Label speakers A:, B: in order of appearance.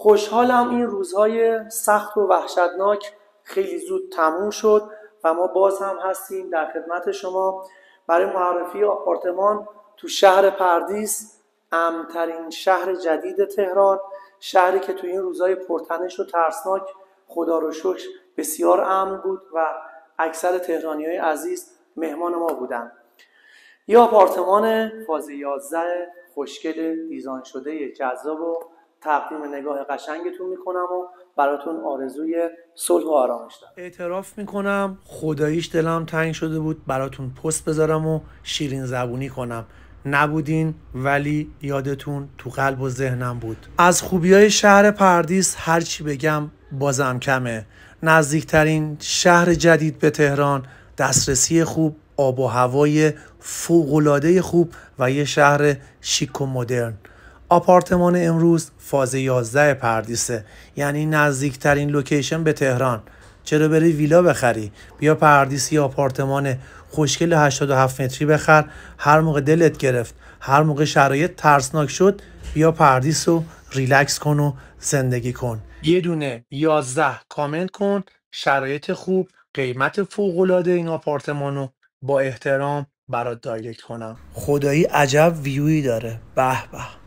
A: خوشحالم این روزهای سخت و وحشتناک خیلی زود تموم شد و ما باز هم هستیم در خدمت شما برای معرفی آپارتمان تو شهر پردیس، امن‌ترین شهر جدید تهران، شهری که تو این روزهای پرتنش و ترسناک خدا رو شکر بسیار امن بود و اکثر تهرانی‌های عزیز مهمان ما بودن. یه آپارتمان فاز 11 خوشگل دیزاین شده جذاب و تقدیم نگاه قشنگتون میکنم و براتون آرزوی صلح و آرامش دارم. اعتراف میکنم خداییش دلم تنگ شده بود براتون پست بذارم و شیرین زبونی کنم. نبودین ولی یادتون تو قلب و ذهنم بود. از خوبیای شهر پردیس هرچی بگم بازم کمه. نزدیکترین شهر جدید به تهران، دسترسی خوب، آب و هوای فوق‌العاده خوب و یه شهر شیک و مدرن. آپارتمان امروز فاز 11 پردیسه، یعنی نزدیکترین لوکیشن به تهران. چرا بری ویلا بخری؟ بیا پردیس یه آپارتمان خوشگل 87 متری بخر. هر موقع دلت گرفت، هر موقع شرایط ترسناک شد، بیا پردیس و ریلکس کن و زندگی کن. یه دونه 11 کامنت کن، شرایط خوب، قیمت فوق‌العاده این آپارتمانو با احترام برات دایرکت کنم. خدایی عجب ویویی داره. به به.